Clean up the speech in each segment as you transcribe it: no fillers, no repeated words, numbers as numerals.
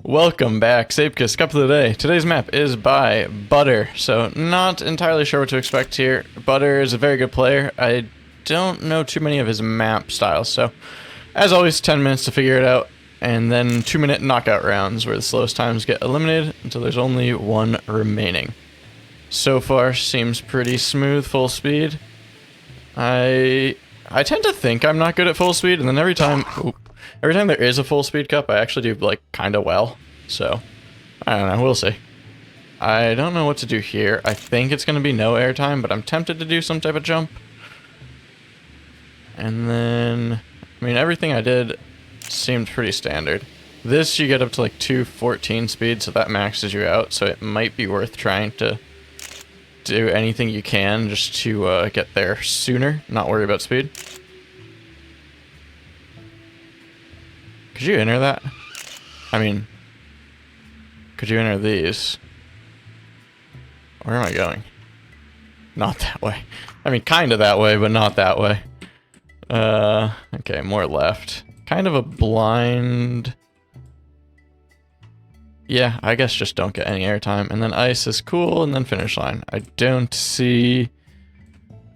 Welcome back, Zeepkist, cup of the day. Today's map is by Butter, so not entirely sure what to expect here. Butter is a very good player. I don't know too many of his map styles, so as always, 10 minutes to figure it out, and then 2-minute knockout rounds where the slowest times get eliminated until there's only one remaining. So far, seems pretty smooth, full speed. I tend to think I'm not good at full speed, and then every time there is a full speed cup, I actually do, like, kind of well. So, I don't know, we'll see. I don't know what to do here. I think it's going to be no airtime, but I'm tempted to do some type of jump. And then, I mean, everything I did seemed pretty standard. This, you get up to, like, 214 speed, so that maxes you out, so it might be worth trying to do anything you can just to get there sooner, not worry about speed. Could you enter that? I mean, could you enter these? Where am I going? Not that way. I mean, kind of that way, but not that way. Okay, more left. Kind of a blind... Yeah, I guess just don't get any airtime. And then ice is cool, and then finish line. I don't see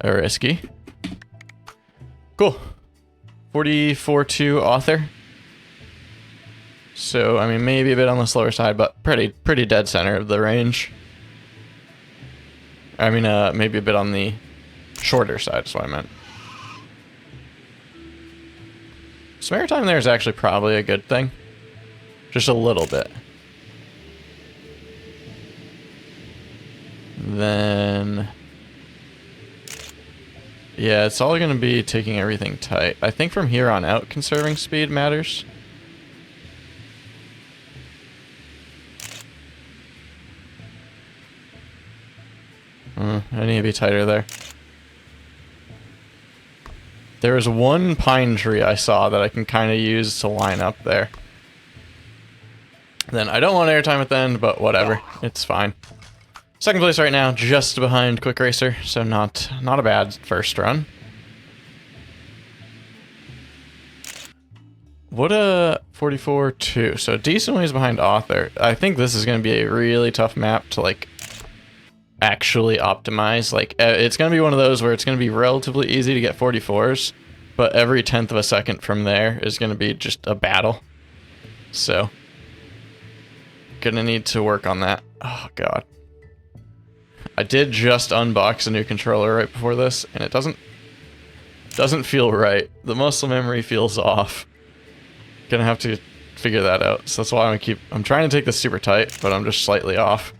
a risky. Cool. 44-2 author. So, I mean, maybe a bit on the slower side, but pretty dead center of the range. I mean, maybe a bit on the shorter side is what I meant. Some airtime there is actually probably a good thing. Just a little bit. Then... yeah, it's all going to be taking everything tight. I think from here on out, conserving speed matters. I need to be tighter there. There is one pine tree I saw that I can kind of use to line up there. Then I don't want airtime at the end, but whatever. It's fine. Second place right now, just behind Quick Racer, so not a bad first run. What a 44-2, so decent ways behind Author. I think this is going to be a really tough map to, like, actually optimize. Like, it's going to be one of those where it's going to be relatively easy to get 44s, but every 10th of a second from there is going to be just a battle. So, gonna need to work on that. Oh, God. I did just unbox a new controller right before this, and it doesn't feel right. The muscle memory feels off. Gonna have to figure that out. So that's why I'm trying to take this super tight, but I'm just slightly off.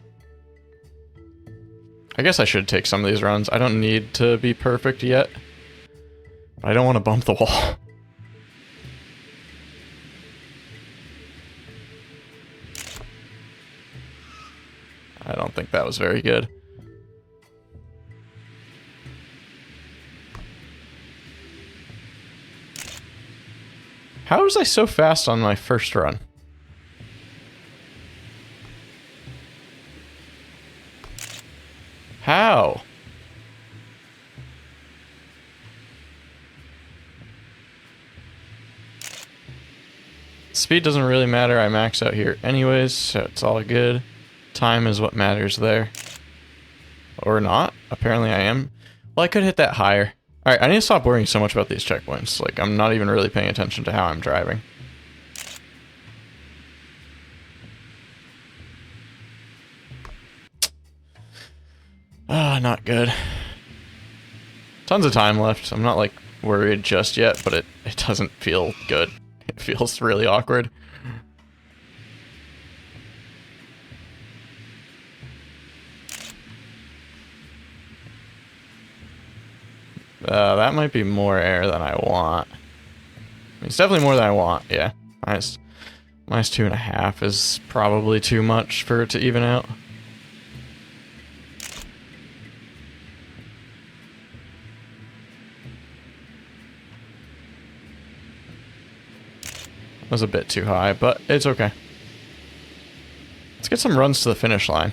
I guess I should take some of these runs. I don't need to be perfect yet. But I don't want to bump the wall. I don't think that was very good. How was I so fast on my first run? How? Speed doesn't really matter. I max out here anyways, so it's all good. Time is what matters there. Or not. Apparently I am. Well, I could hit that higher. Alright, I need to stop worrying so much about these checkpoints. Like, I'm not even really paying attention to how I'm driving. Ah, not good. Tons of time left. I'm not, like, worried just yet, but it doesn't feel good. It feels really awkward. That might be more air than I want. I mean, it's definitely more than I want, yeah. Minus 2.5 is probably too much for it to even out. Was a bit too high, but it's okay. Let's get some runs to the finish line.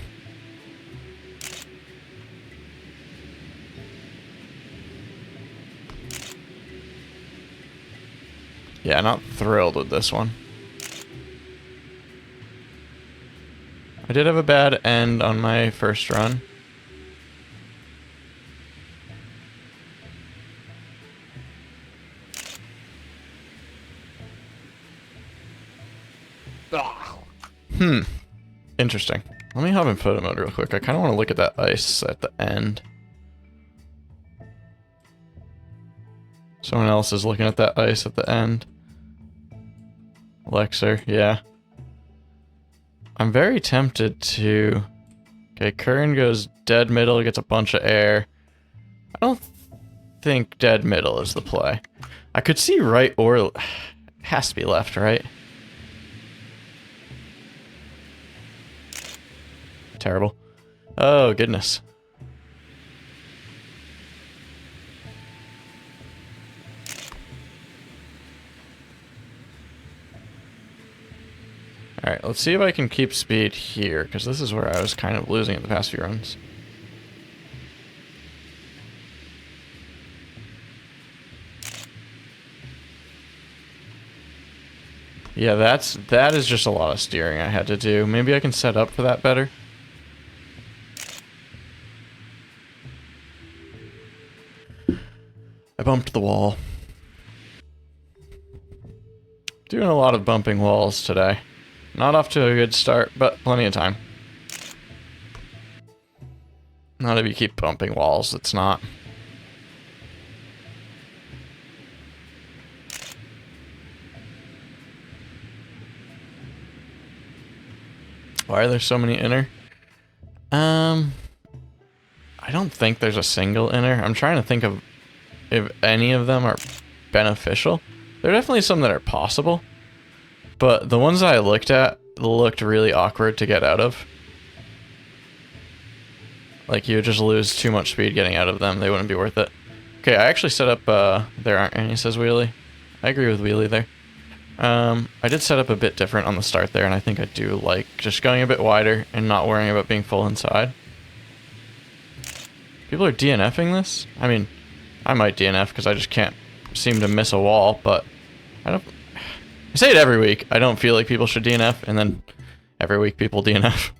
Yeah, not thrilled with this one. I did have a bad end on my first run. Interesting. Let me hop in photo mode real quick. I kind of want to look at that ice at the end. Someone else is looking at that ice at the end. Lexer, yeah. I'm very tempted to... Okay, Curran goes dead middle, gets a bunch of air. I don't think dead middle is the play. I could see right or... It has to be left, right? Terrible. Oh, goodness. Alright, let's see if I can keep speed here, because this is where I was kind of losing it the past few runs. Yeah, that is just a lot of steering I had to do. Maybe I can set up for that better. I bumped the wall. Doing a lot of bumping walls today. Not off to a good start, but plenty of time. Not if you keep bumping walls, it's not. Why are there so many inner? I don't think there's a single inner. I'm trying to think of if any of them are beneficial. There are definitely some that are possible, but the ones that I looked at looked really awkward to get out of. Like, you would just lose too much speed getting out of them. They wouldn't be worth it. Okay, I actually set up, there aren't any, says Wheelie. I agree with Wheelie there. I did set up a bit different on the start there, and I think I do like just going a bit wider and not worrying about being full inside. People are DNFing this? I mean, I might DNF because I just can't seem to miss a wall, but I say it every week. I don't feel like people should DNF, and then every week people DNF.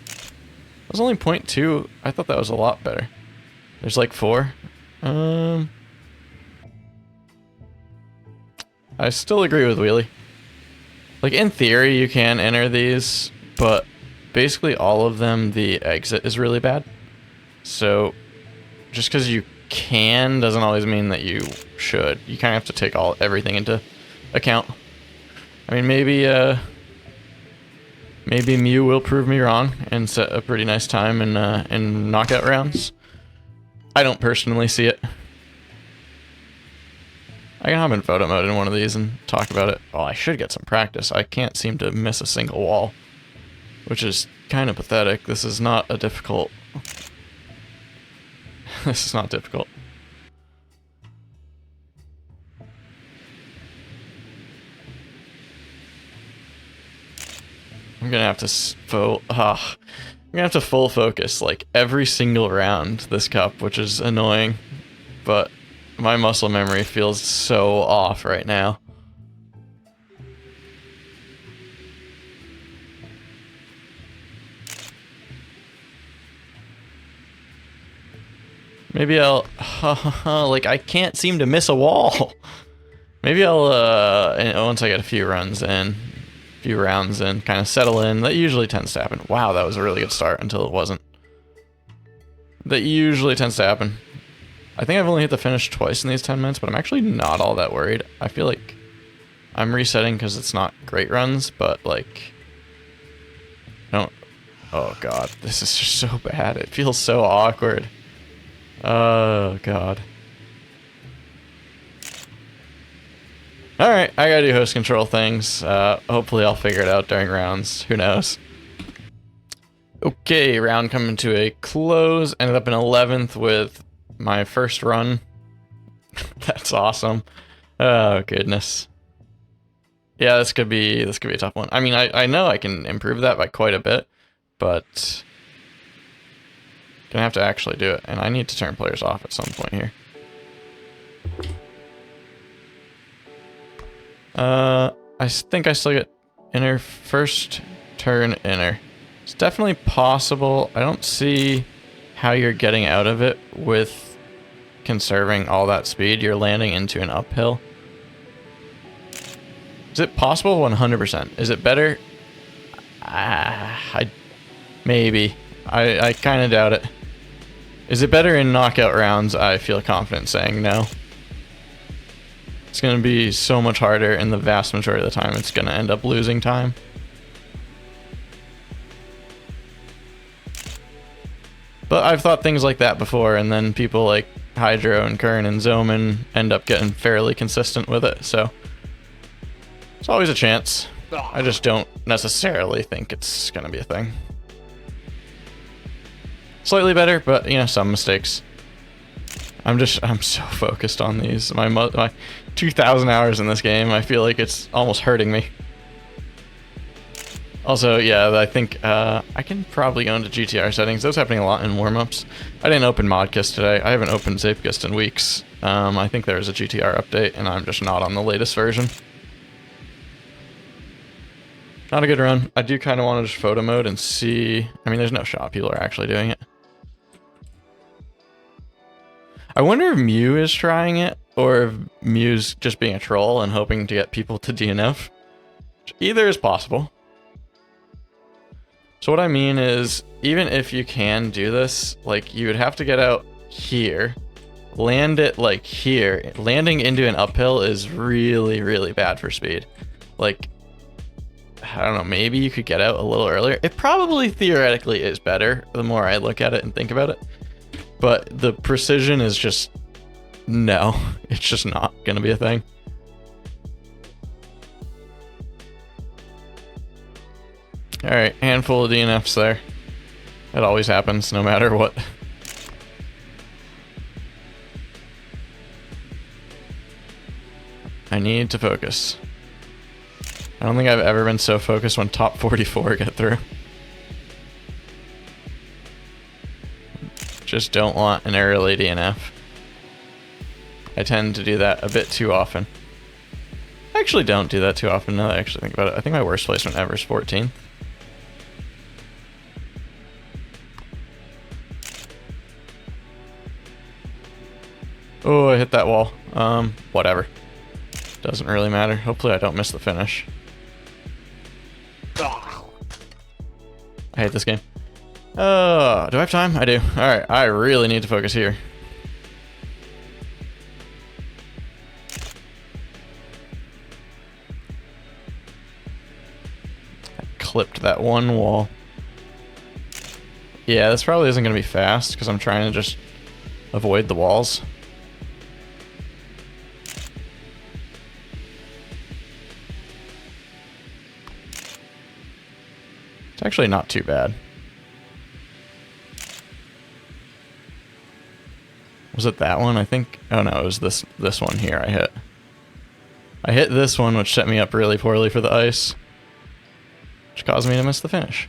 That was only 0.2. I thought that was a lot better. There's like 4. I still agree with Wheelie. Like, in theory, you can enter these, but basically all of them, the exit is really bad. So, just because you can doesn't always mean that you should. You kind of have to take everything into account. I mean, maybe Mew will prove me wrong and set a pretty nice time in knockout rounds. I don't personally see it. I can hop in photo mode in one of these and talk about it. Oh, I should get some practice. I can't seem to miss a single wall, which is kind of pathetic. This is not a difficult... This is not difficult. I'm gonna have to I'm gonna have to full focus like every single round this cup, which is annoying, but my muscle memory feels so off right now. Maybe I'll like I can't seem to miss a wall. Maybe I'll once I get a few rounds in, kind of settle in. That usually tends to happen. Wow, that was a really good start until it wasn't. That usually tends to happen. I think I've only hit the finish twice in these 10 minutes, but I'm actually not all that worried. I feel like I'm resetting because it's not great runs, but like, oh god, this is just so bad. It feels so awkward. Oh god. Alright, I gotta do host control things. Hopefully I'll figure it out during rounds. Who knows? Okay, round coming to a close. Ended up in 11th with my first run. That's awesome. Oh goodness. Yeah, this could be a tough one. I mean, I know I can improve that by quite a bit, but gonna have to actually do it, and I need to turn players off at some point here. I think I still get inner first turn inner. It's definitely possible. I don't see how you're getting out of it with conserving all that speed. You're landing into an uphill. Is it possible? 100%. Is it better? Maybe. I kind of doubt it. Is it better in knockout rounds? I feel confident saying no. It's going to be so much harder, and the vast majority of the time it's going to end up losing time. But I've thought things like that before, and then people like Hydro and Kern and Zoman end up getting fairly consistent with it, so it's always a chance. I just don't necessarily think it's going to be a thing. Slightly better, but, you know, some mistakes. I'm so focused on these. My 2,000 hours in this game, I feel like it's almost hurting me. Also, yeah, I think I can probably go into GTR settings. That's happening a lot in warm-ups. I didn't open Modkist today. I haven't opened Zeepkist in weeks. I think there was a GTR update, and I'm just not on the latest version. Not a good run. I do kind of want to just photo mode and see... I mean, there's no shot. People are actually doing it. I wonder if Mew is trying it, or if Mew's just being a troll and hoping to get people to DNF. Either is possible. So what I mean is, even if you can do this, like, you would have to get out here, land it, like, here. Landing into an uphill is really, really bad for speed. Like, I don't know, maybe you could get out a little earlier. It probably theoretically is better, the more I look at it and think about it. But the precision is just, no, it's just not going to be a thing. Alright, handful of DNFs there. That always happens, no matter what. I need to focus. I don't think I've ever been so focused when top 44 get through. Just don't want an early DNF. I tend to do that a bit too often. I actually don't do that too often now that I actually think about it. I think my worst placement ever is 14th. Oh, I hit that wall. Whatever. Doesn't really matter. Hopefully I don't miss the finish. I hate this game. Do I have time? I do. Alright, I really need to focus here. I clipped that one wall. Yeah, this probably isn't going to be fast, because I'm trying to just avoid the walls. It's actually not too bad. Was it that one? I think... Oh no, it was this one here I hit. I hit this one, which set me up really poorly for the ice, which caused me to miss the finish.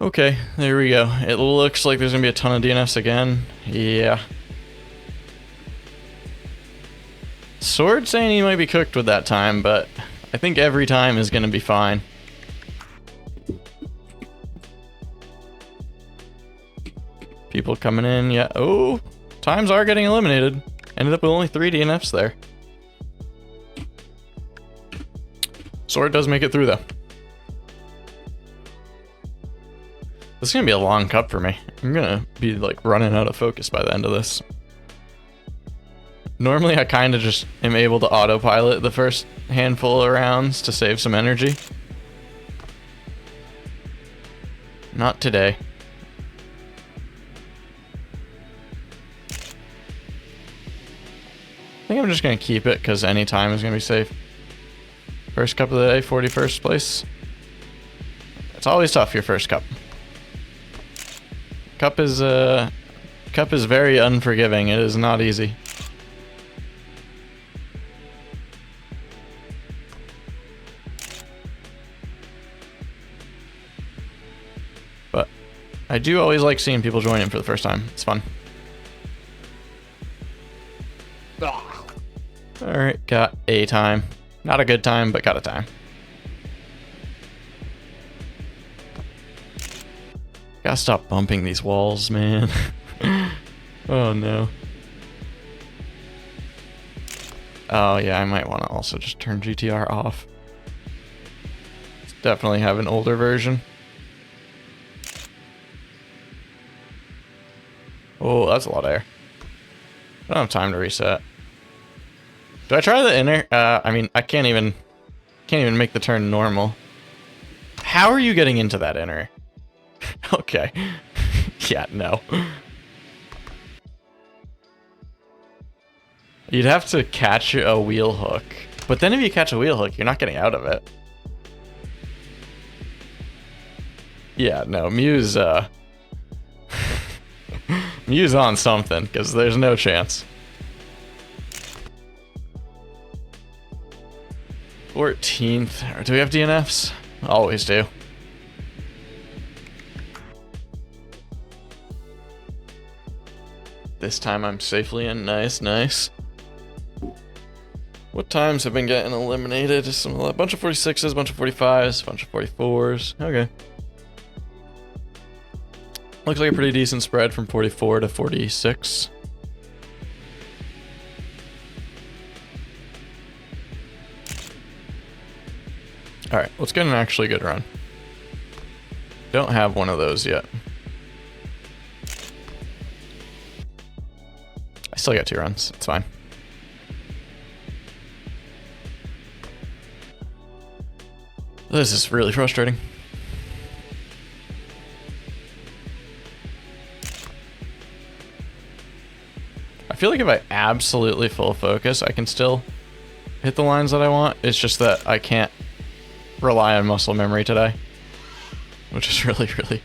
Okay, there we go. It looks like there's gonna be a ton of DNFs again. Yeah. Sword saying he might be cooked with that time, but I think every time is gonna be fine. People coming in, yeah. Oh, times are getting eliminated. Ended up with only 3 DNFs there. Sword does make it through though. This is gonna be a long cup for me. I'm gonna be like running out of focus by the end of this. Normally I kind of just am able to autopilot the first handful of rounds to save some energy. Not today. I think I'm just going to keep it because any time is going to be safe. First cup of the day, 41st place. It's always tough, your first cup. Cup is very unforgiving. It is not easy. But I do always like seeing people join in for the first time. It's fun. Alright, got a time. Not a good time, but got a time. Gotta stop bumping these walls, man. Oh no. Oh yeah, I might want to also just turn GTR off. Definitely have an older version. Oh, that's a lot of air. I don't have time to reset. Do I try the inner? I mean, I can't even make the turn normal. How are you getting into that inner? Okay. Yeah, no. You'd have to catch a wheel hook. But then if you catch a wheel hook, you're not getting out of it. Yeah, no, Mew's, Mew's on something, because there's no chance. 14th. Do we have DNFs? Always do. This time I'm safely in. Nice, nice. What times have been getting eliminated? A bunch of 46s, a bunch of 45s, a bunch of 44s. Okay. Looks like a pretty decent spread from 44 to 46. Alright, let's get an actually good run. Don't have one of those yet. I still got 2 runs, it's fine. This is really frustrating. I feel like if I absolutely full focus, I can still hit the lines that I want. It's just that I can't rely on muscle memory today, which is really, really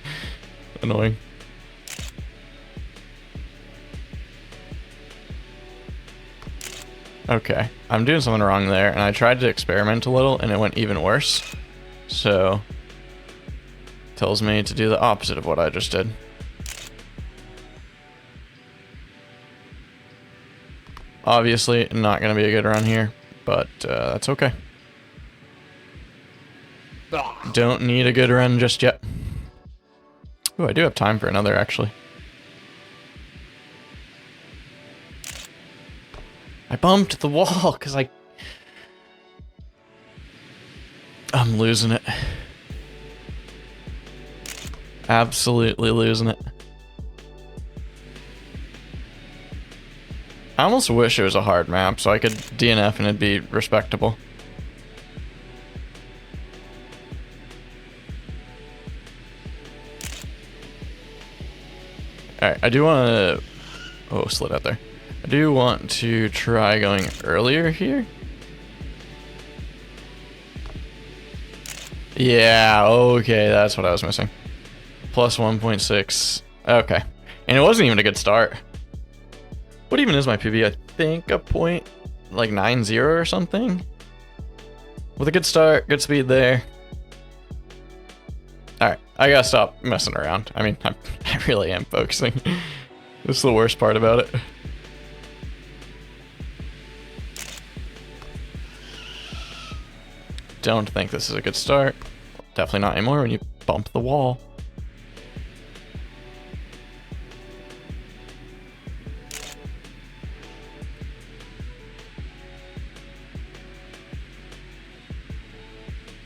annoying. Okay, I'm doing something wrong there, and I tried to experiment a little, and it went even worse. So, tells me to do the opposite of what I just did. Obviously, not going to be a good run here, but that's okay. Don't need a good run just yet. Ooh, I do have time for another, actually. I bumped the wall because I'm losing it. Absolutely losing it. I almost wish it was a hard map so I could DNF and it'd be respectable. Alright, I do want to... Oh, slid out there. I do want to try going earlier here. Yeah, okay, that's what I was missing. Plus 1.6. Okay. And it wasn't even a good start. What even is my PB? I think a point, like 9.0 or something? With a good start, good speed there. Alright, I gotta stop messing around. I mean, I really am focusing. This is the worst part about it. Don't think this is a good start. Definitely not anymore when you bump the wall.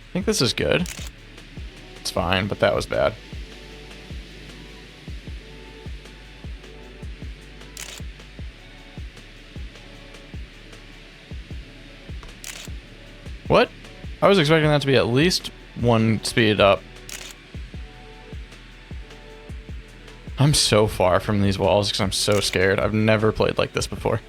I think this is good. It's fine, but that was bad. What? I was expecting that to be at least 1 speed up. I'm so far from these walls because I'm so scared. I've never played like this before.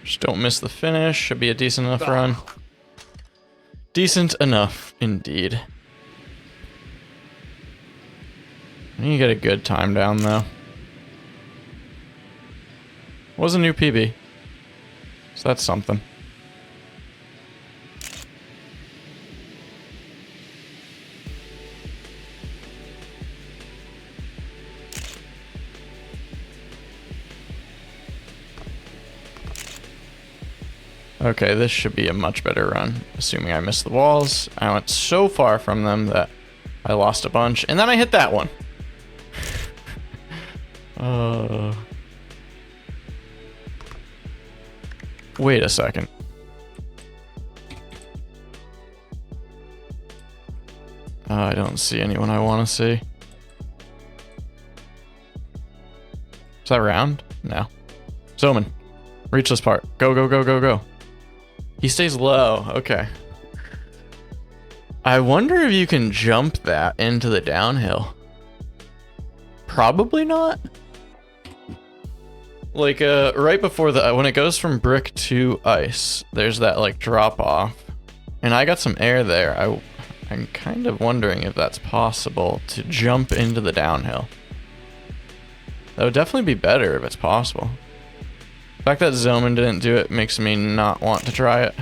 Just don't miss the finish. Should be a decent enough run. Decent enough, indeed. I need to get a good time down, though. Was a new PB. So that's something. Okay, this should be a much better run, assuming I missed the walls. I went so far from them that I lost a bunch, and then I hit that one. Wait a second. I don't see anyone I want to see. Is that round? No. Zoman, reach this part. Go, go, go, go, go. He stays low. Okay. I wonder if you can jump that into the downhill. Probably not. Like, right before the, when it goes from brick to ice, there's that, like, drop off. And I got some air there. I'm kind of wondering if that's possible to jump into the downhill. That would definitely be better if it's possible. The fact that Zoman didn't do it makes me not want to try it.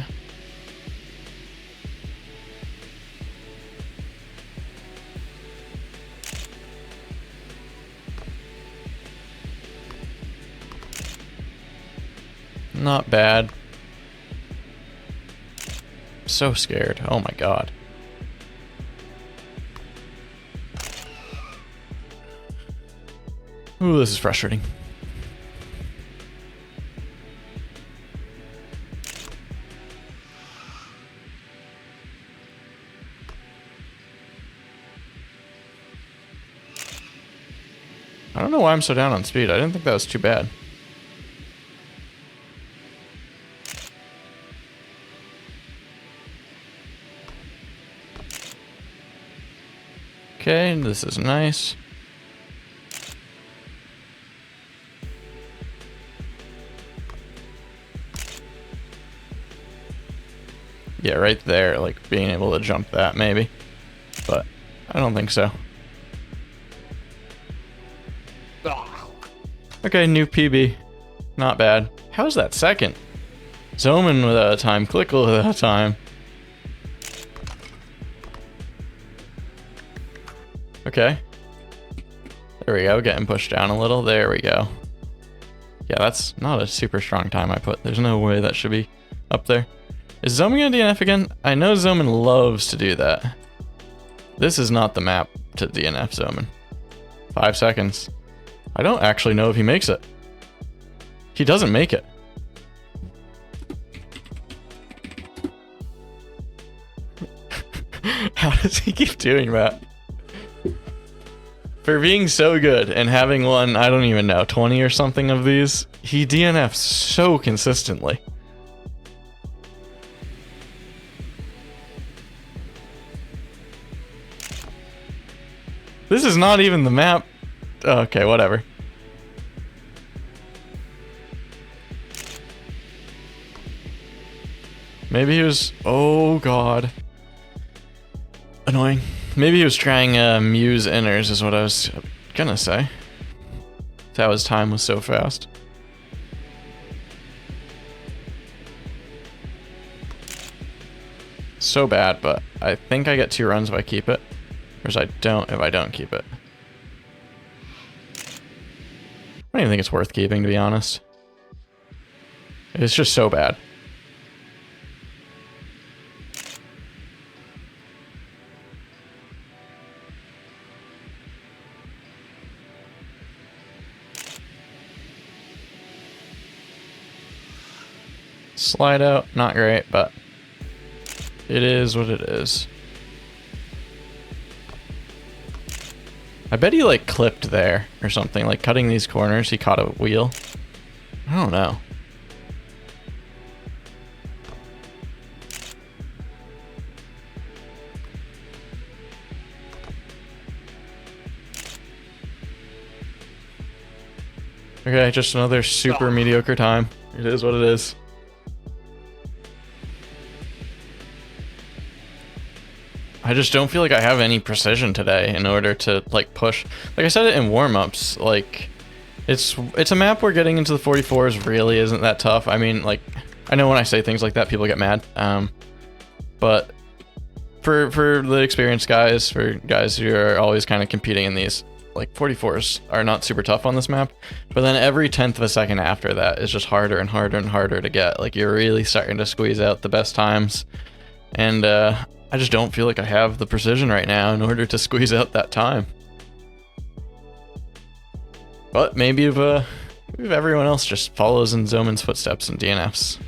Not bad. So scared. Oh my god. Ooh, this is frustrating. I don't know why I'm so down on speed. I didn't think that was too bad. Okay, this is nice. Yeah, right there, like being able to jump that maybe. But I don't think so. Okay, new PB. Not bad. How's that second? Zoman without a time, Clickle without a time. Okay. There we go, getting pushed down a little. There we go. Yeah, that's not a super strong time I put. There's no way that should be up there. Is Zoman gonna DNF again? I know Zoman loves to do that. This is not the map to DNF Zoman. 5 seconds. I don't actually know if he makes it. He doesn't make it. How does he keep doing that? For being so good and having won, I don't even know, 20 or something of these, he DNFs so consistently. This is not even the map. Okay, whatever. Maybe he was... Oh, God. Annoying. Maybe he was trying Muse Inners is what I was gonna say. That's how his time was so fast. So bad, but I think I get 2 runs if I keep it. Whereas I don't if I don't keep it. I don't even think it's worth keeping, to be honest. It's just so bad. Slide out, not great, but it is what it is. I bet he like clipped there or something, like cutting these corners, he caught a wheel. I don't know. Okay, just another super mediocre time. It is what it is. I just don't feel like I have any precision today in order to like push. Like I said it in warm-ups, like it's a map where getting into the 44s really isn't that tough. I mean, like I know when I say things like that people get mad. But for the experienced guys, for guys who are always kind of competing in these, like 44s are not super tough on this map, but then every 10th of a second after that is just harder and harder and harder to get. Like, you're really starting to squeeze out the best times, and I just don't feel like I have the precision right now in order to squeeze out that time. But maybe if everyone else just follows in Zoman's footsteps and DNFs.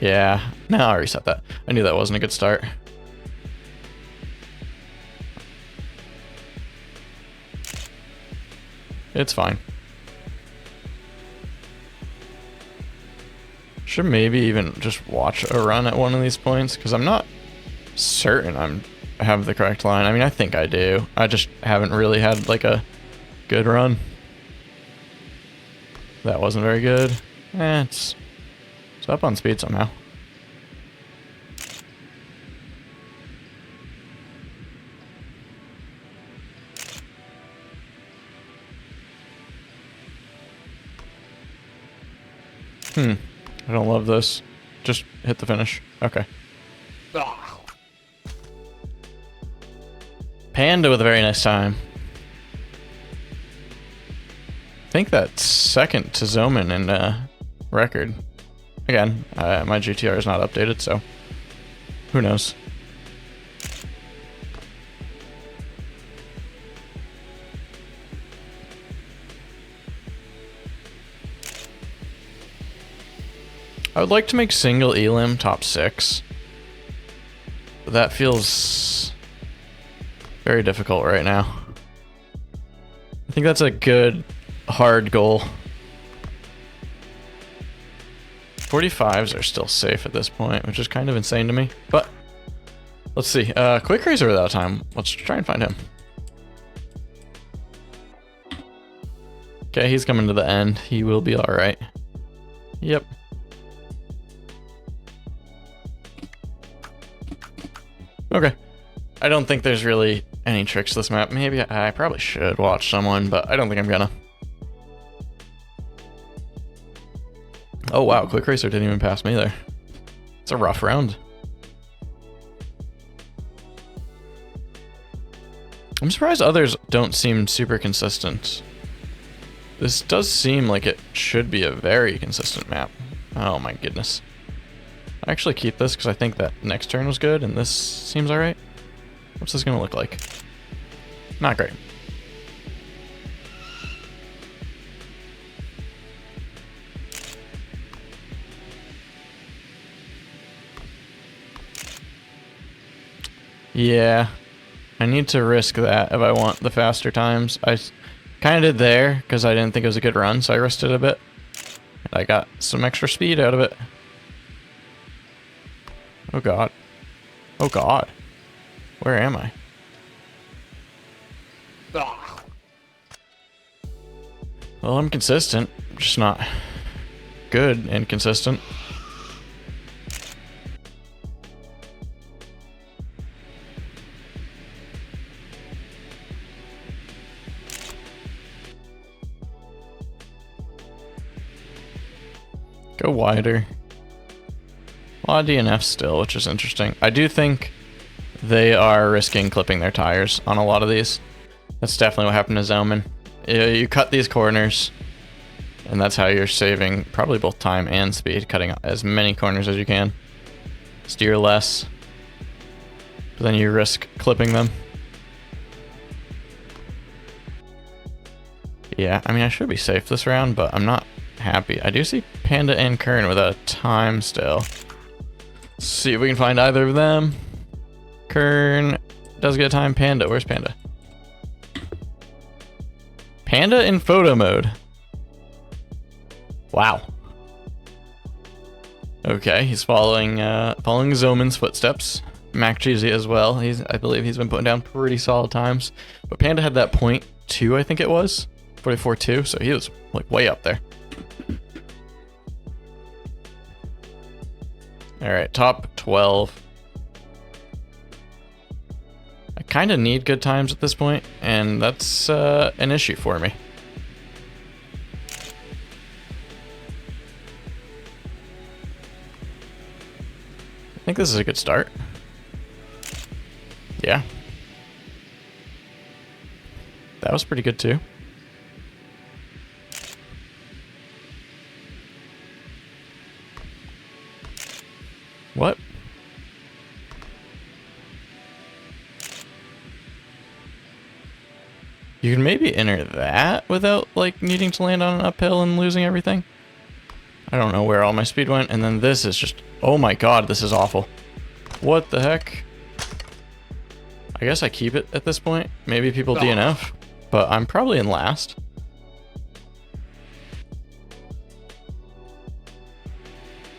Yeah, no, I'll reset that. I knew that wasn't a good start. It's fine. Should maybe even just watch a run at one of these points, because I'm not certain I have the correct line. I mean, I think I do. I just haven't really had like a good run. That wasn't very good. It's up on speed somehow. I don't love this. Just hit the finish. Okay. Panda with a very nice time. I think that's second to Zoman in record. Again, my GTR is not updated, so who knows. I would like to make single elim top 6. But that feels very difficult right now. I think that's a good, hard goal. 45s are still safe at this point, which is kind of insane to me. But let's see. Quick Racer without time. Let's try and find him. Okay, he's coming to the end. He will be alright. Yep. Okay. I don't think there's really any tricks to this map. Maybe I probably should watch someone, but I don't think I'm gonna. Oh wow, Quick Racer didn't even pass me there. It's a rough round. I'm surprised others don't seem super consistent. This does seem like it should be a very consistent map. Oh my goodness. I actually keep this because I think that next turn was good, and this seems alright. What's this gonna look like? Not great. Yeah, I need to risk that if I want the faster times. I kind of did there because I didn't think it was a good run, so I risked it a bit. And I got some extra speed out of it. Oh god. Oh god. Where am I? Well, I'm consistent, just not good and consistent. Go wider. A lot of DNF still, which is interesting. I do think they are risking clipping their tires on a lot of these. That's definitely what happened to Zoman. You cut these corners, and that's how you're saving probably both time and speed, cutting as many corners as you can. Steer less, but then you risk clipping them. Yeah, I mean, I should be safe this round, but I'm not happy. I do see Panda and Kern without time still. Let's see if we can find either of them. Kern does get time. Panda, where's Panda? Panda in photo mode. Wow. Okay, he's following Zoman's footsteps. Mac Cheesy as well. I believe he's been putting down pretty solid times. But Panda had that .2, I think it was. 44.2, so he was like way up there. Alright, top 12. I kind of need good times at this point, and that's an issue for me. I think this is a good start. Yeah. That was pretty good too. What? You can maybe enter that without, like, needing to land on an uphill and losing everything. I don't know where all my speed went, and then this is just... Oh my god, this is awful. What the heck? I guess I keep it at this point. Maybe people DNF, but I'm probably in last.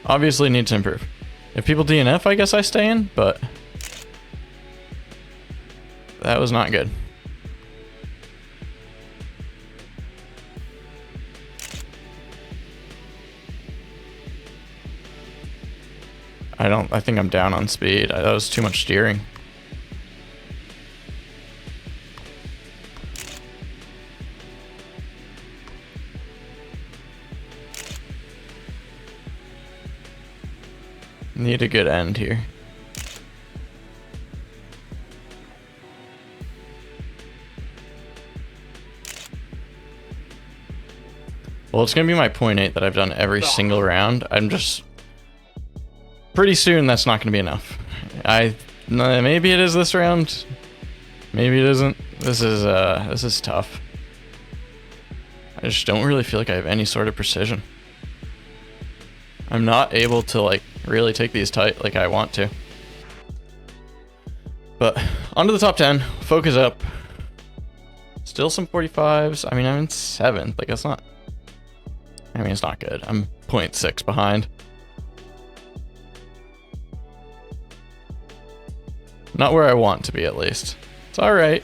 Obviously need to improve. If people DNF, I guess I stay in, but... that was not good. I think I'm down on speed. That was too much steering. Need a good end here. Well, it's gonna be my 0.8 that I've done every single round. I'm just... pretty soon that's not gonna be enough. Maybe it is this round. Maybe it isn't. This is tough. I just don't really feel like I have any sort of precision. I'm not able to, like, really take these tight like I want to. But onto the top 10. Focus up. Still some 45s. I mean, I'm in 7th. Like, that's not... I mean, it's not good. I'm 0.6 behind. Not where I want to be, at least. It's alright,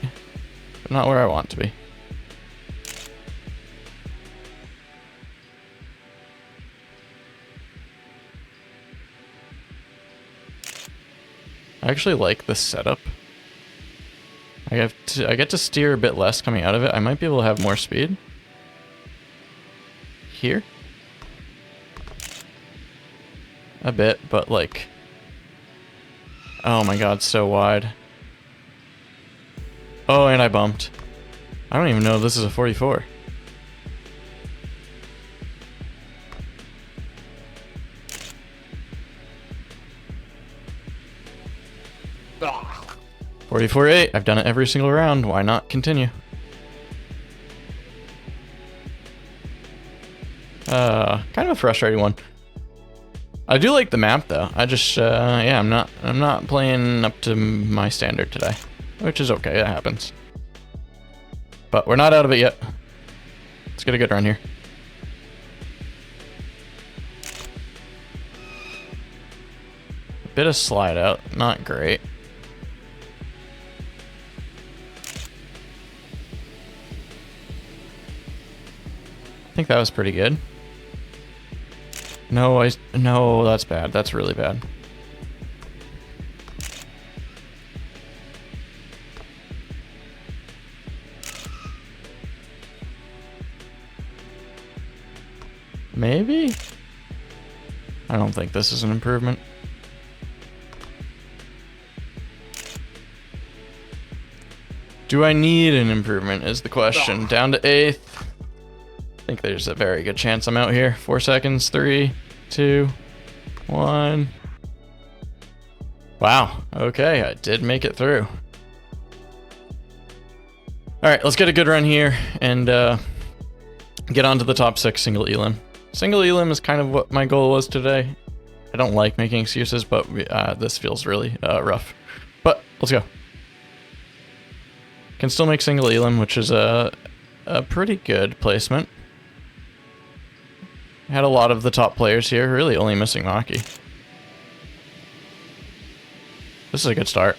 but not where I want to be. I actually like this setup. I get to steer a bit less coming out of it. I might be able to have more speed. Here. A bit, but like... oh my god, so wide. Oh, and I bumped. I don't even know if this is a 44. Ah. 44.8. I've done it every single round. Why not continue? Kind of a frustrating one. I do like the map though. I just yeah, I'm not playing up to my standard today, which is okay. That happens. But we're not out of it yet. Let's get a good run here. A bit of slide out, not great. I think that was pretty good. No, no, that's bad. That's really bad. Maybe? I don't think this is an improvement. Do I need an improvement is the question. Down to 8th. I think there's a very good chance I'm out here. 4 seconds. 3, 2, 1. Wow. Okay, I did make it through. Alright, let's get a good run here and get on to the top 6 single elim. Single elim is kind of what my goal was today. I don't like making excuses, but this feels really rough. But let's go. Can still make single elim, which is a pretty good placement. Had a lot of the top players here, really only missing Maki. This is a good start.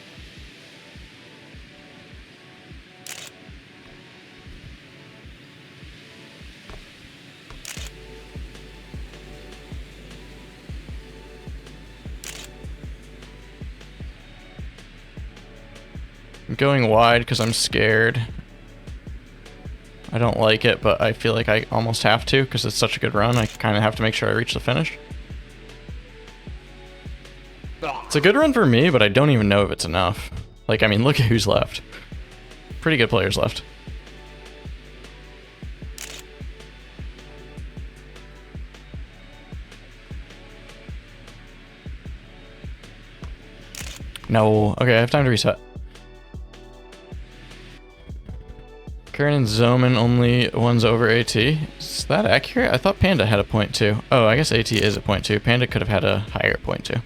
I'm going wide because I'm scared. I don't like it, but I feel like I almost have to because it's such a good run. I kind of have to make sure I reach the finish. It's a good run for me, but I don't even know if it's enough. Like, I mean, look at who's left. Pretty good players left. No. Okay, I have time to reset. Karen and Zoman only one's over AT. Is that accurate? I thought Panda had a point too. Oh, I guess AT is a point too. Panda could have had a higher point too.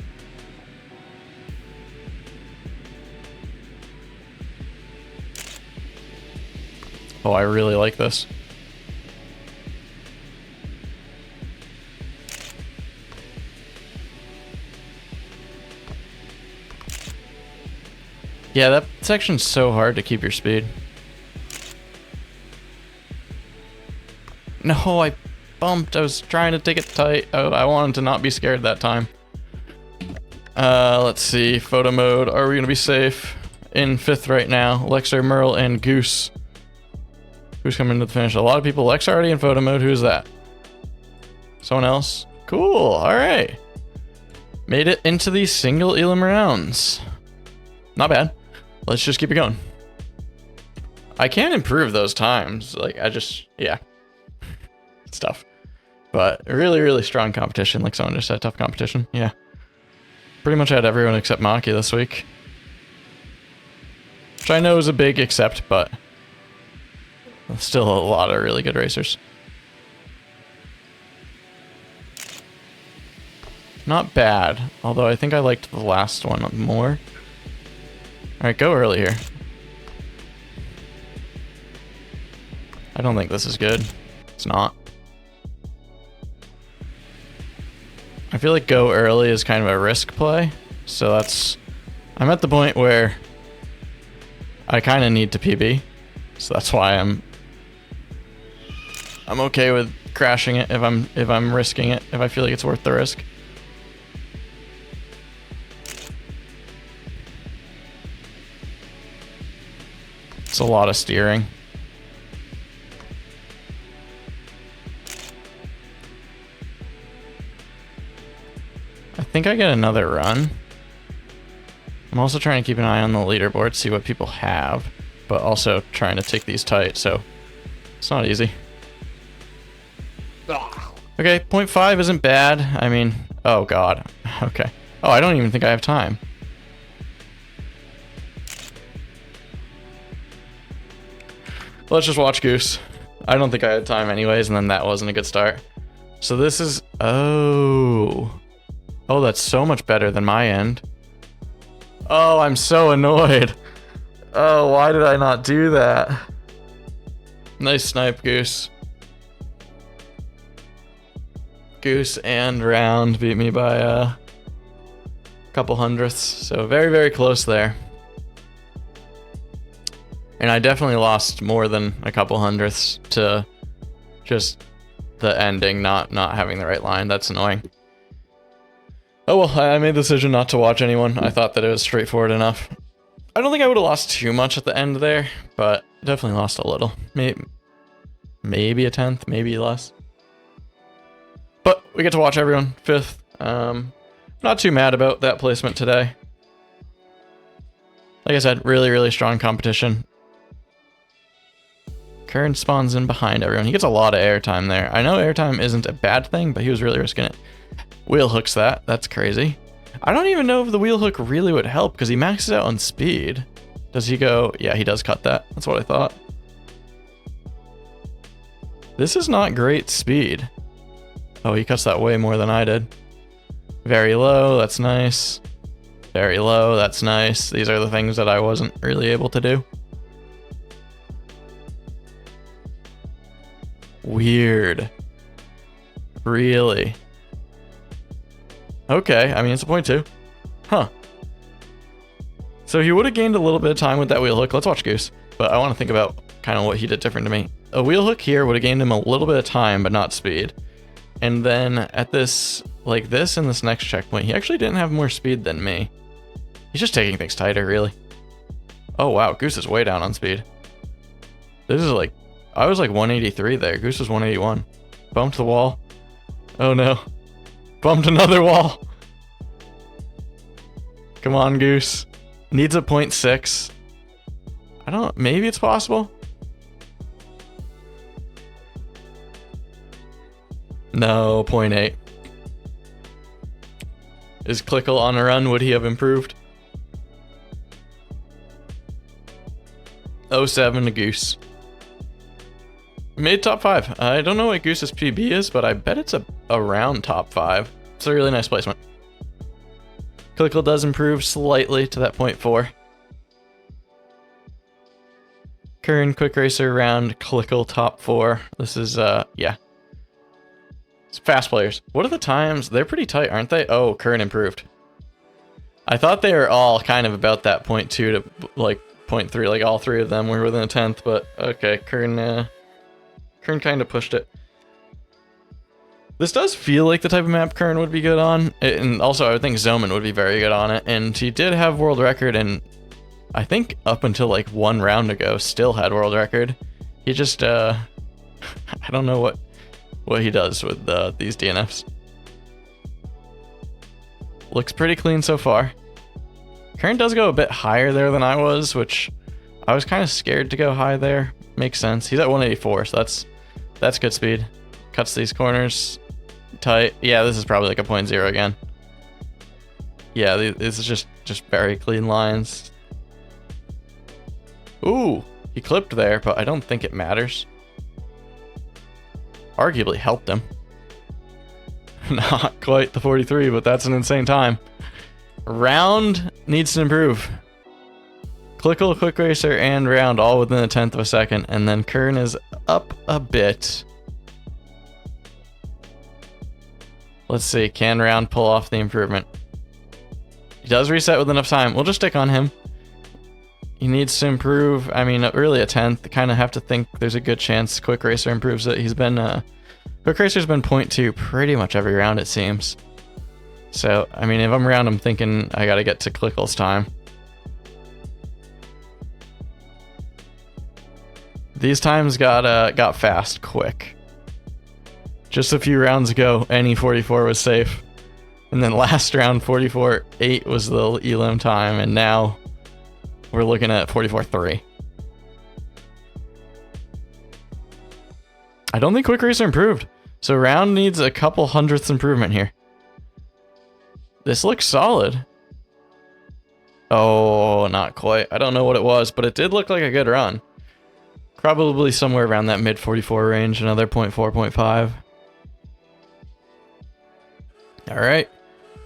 Oh, I really like this. Yeah, that section's so hard to keep your speed. No, I bumped. I was trying to take it tight. Oh, I wanted to not be scared that time. Let's see. Photo mode. Are we going to be safe? In 5th right now. Lexer, Merle, and Goose. Who's coming to the finish? A lot of people. Lexer already in photo mode. Who's that? Someone else? Cool. Alright. Made it into the single elim rounds. Not bad. Let's just keep it going. I can improve those times. Like, yeah. It's tough. But really, really strong competition. Like someone just said, tough competition. Yeah. Pretty much had everyone except Maki this week. Which I know is a big except, but still a lot of really good racers. Not bad. Although I think I liked the last one more. Alright, go early here. I don't think this is good. It's not. I feel like go early is kind of a risk play. So I'm at the point where I kind of need to PB. So that's why I'm okay with crashing it if I'm risking it, if I feel like it's worth the risk. It's a lot of steering. I think I get another run. I'm also trying to keep an eye on the leaderboard, see what people have, but also trying to take these tight, so it's not easy. Okay, 0.5 isn't bad. I mean, oh god. Okay. Oh, I don't even think I have time. Let's just watch Goose. I don't think I had time anyways, and then that wasn't a good start. So this is... Oh, that's so much better than my end. Oh, I'm so annoyed. Oh, why did I not do that? Nice snipe, Goose. Goose and Round beat me by a couple hundredths, so very, very close there. And I definitely lost more than a couple hundredths to just the ending, not having the right line. That's annoying. Oh well, I made the decision not to watch anyone. I thought that it was straightforward enough. I don't think I would have lost too much at the end there, but definitely lost a little. Maybe a tenth, maybe less. But we get to watch everyone. 5th. Not too mad about that placement today. Like I said, really, really strong competition. Kern spawns in behind everyone. He gets a lot of airtime there. I know airtime isn't a bad thing, but he was really risking it. Wheel hooks that. That's crazy. I don't even know if the wheel hook really would help because he maxes out on speed. Does he go? Yeah, he does cut that. That's what I thought. This is not great speed. Oh, he cuts that way more than I did. Very low. That's nice. Very low. That's nice. These are the things that I wasn't really able to do. Weird. Really? Okay, I mean, it's a 0.2. Huh. So he would have gained a little bit of time with that wheel hook. Let's watch Goose. But I want to think about kind of what he did different to me. A wheel hook here would have gained him a little bit of time, but not speed. And then at this, like this and this next checkpoint, he actually didn't have more speed than me. He's just taking things tighter, really. Oh wow, Goose is way down on speed. This is like, I was like 183 there. Goose was 181. Bumped the wall. Oh no. Bumped another wall. Come on, Goose. Needs a 0.6. I don't, maybe it's possible. No, 0.8. Is Clickle on a run? Would he have improved? 0.7 to Goose. Made top 5. I don't know what Goose's PB is, but I bet it's around top 5. It's a really nice placement. Clickle does improve slightly to that 0.4. Kern Quick Racer round, Clickle top 4. This is, yeah. It's fast players. What are the times? They're pretty tight, aren't they? Oh, Kern improved. I thought they were all kind of about that 0.2 to like 0.3, like all three of them were within a tenth, but okay, Kern kind of pushed it. This does feel like the type of map Kern would be good on, and also I would think Zoman would be very good on it, and he did have world record, and I think up until like 1 round ago still had world record. He just, I don't know what he does with these DNFs. Looks pretty clean so far. Kern does go a bit higher there than I was, which I was kind of scared to go high there. Makes sense. He's at 184, so that's good speed. Cuts these corners tight. Yeah, this is probably like a 0.0 again. Yeah, this is just very clean lines. Ooh, he clipped there, but I don't think it matters. Arguably helped him. Not quite the 43, but that's an insane time. Round needs to improve. Clickle, Quick Racer, and Round all within a tenth of a second, and then Kern is up a bit. Let's see, can Round pull off the improvement? He does reset with enough time. We'll just stick on him. He needs to improve, I mean, really a tenth. Kind of have to think there's a good chance Quick Racer improves it. He's been, Quick Racer's been 0.2 pretty much every round, it seems. So, I mean, if I'm Round, I'm thinking I gotta get to Clickle's time. These times got fast quick. Just a few rounds ago, any 44 was safe. And then last round, 44.8 was the elim time, and now we're looking at 44.3. I don't think Quick Racer improved, so Round needs a couple hundredths improvement here. This looks solid. Oh, not quite. I don't know what it was, but it did look like a good run. Probably somewhere around that mid 44 range, another 0.4, 0.5. Alright.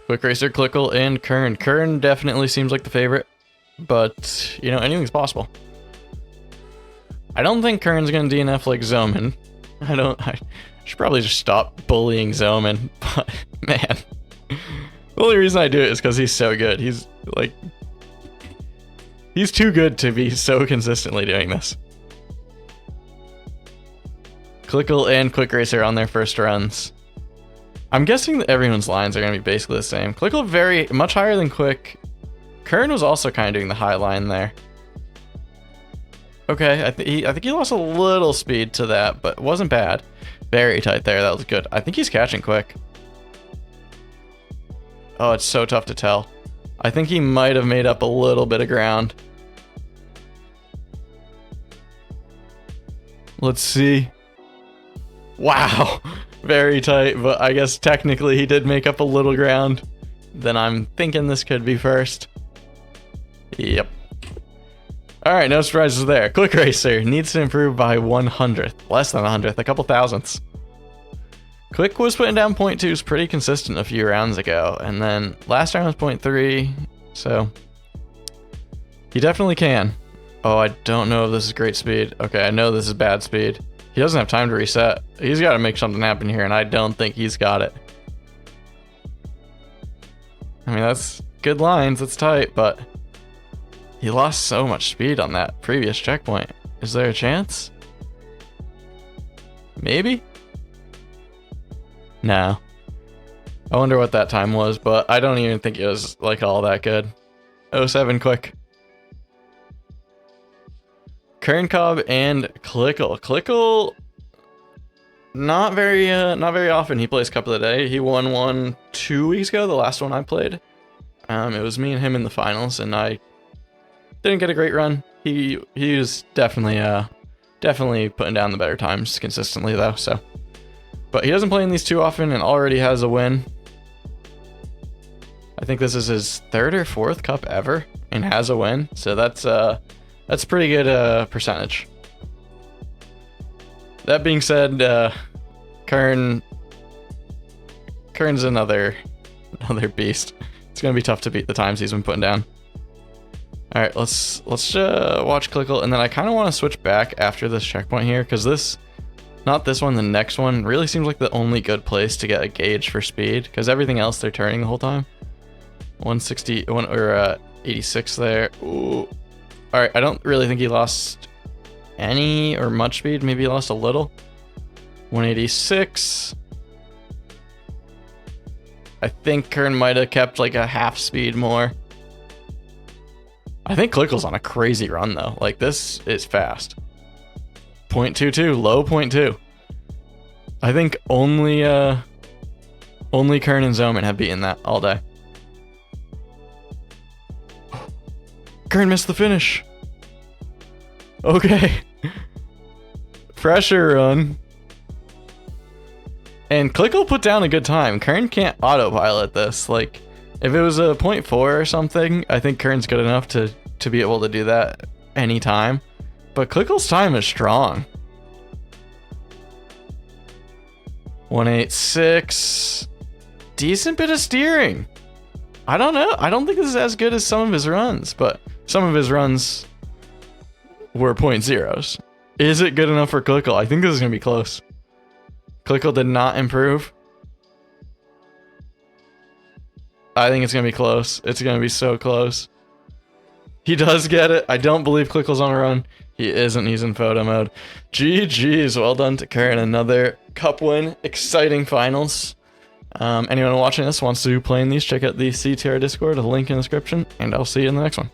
Quick Racer, Clickle, and Kern. Kern definitely seems like the favorite, but, you know, anything's possible. I don't think Kern's gonna DNF like Zoman. I should probably just stop bullying Zoman, but, man. The only reason I do it is because he's so good. He's, like... He's too good to be so consistently doing this. Clickle and Quick Racer on their first runs. I'm guessing that everyone's lines are going to be basically the same. Clickle much higher than Quick. Kern was also kind of doing the high line there. Okay, I think he lost a little speed to that, but it wasn't bad. Very tight there, that was good. I think he's catching Quick. Oh, it's so tough to tell. I think he might have made up a little bit of ground. Let's see. Wow, very tight, but I guess technically he did make up a little ground. Then I'm thinking this could be first. Yep. Alright, no surprises there. Quick Racer needs to improve by 100th. Less than 100th, a couple thousandths. Quick was putting down 0.2s pretty consistent a few rounds ago, and then last round was 0.3, so he definitely can. Oh, I don't know if this is great speed. Okay, I know this is bad speed. He doesn't have time to reset. He's got to make something happen here, and I don't think he's got it. I mean, that's good lines, that's tight, but he lost so much speed on that previous checkpoint. Is there a chance? Maybe? No. I wonder what that time was, but I don't even think it was like all that good. 07 Quick. Kern Cobb and Clickle. Clickle, not very often he plays Cup of the Day. He won one 2 weeks ago, the last one I played. It was me and him in the finals, and I Didn't get a great run. He was definitely putting down the better times consistently though. So, but he doesn't play in these too often and already has a win. I think this is his 3rd or 4th cup ever and has a win. So that's pretty good percentage. That being said, Kern's another beast. It's gonna be tough to beat the times he's been putting down. All right, let's watch Clickle, and then I kind of want to switch back after this checkpoint here because not this one, the next one really seems like the only good place to get a gauge for speed because everything else they're turning the whole time. 161 or 86 there. Ooh. All right, I don't really think he lost any or much speed. Maybe he lost a little. 186. I think Kern might have kept like a half speed more. I think Clickle's on a crazy run though. Like this is fast. 0.22, low 0.2. I think only Kern and Zoman have beaten that all day. Kern missed the finish. Okay. Pressure run. And Clickle put down a good time. Kern can't autopilot this. Like, if it was a 0.4 or something, I think Kern's good enough to be able to do that anytime. But Clickle's time is strong. 186. Decent bit of steering. I don't know. I don't think this is as good as some of his runs, but some of his runs were 0.0s. Is it good enough for Clickle? I think this is going to be close. Clickle did not improve. I think it's going to be close. It's going to be so close. He does get it. I don't believe Clickle's on a run. He isn't. He's in photo mode. GG's. Well done to Kern. Another cup win. Exciting finals. Anyone watching this wants to play in these, check out the CTR Discord. Link in the description. And I'll see you in the next one.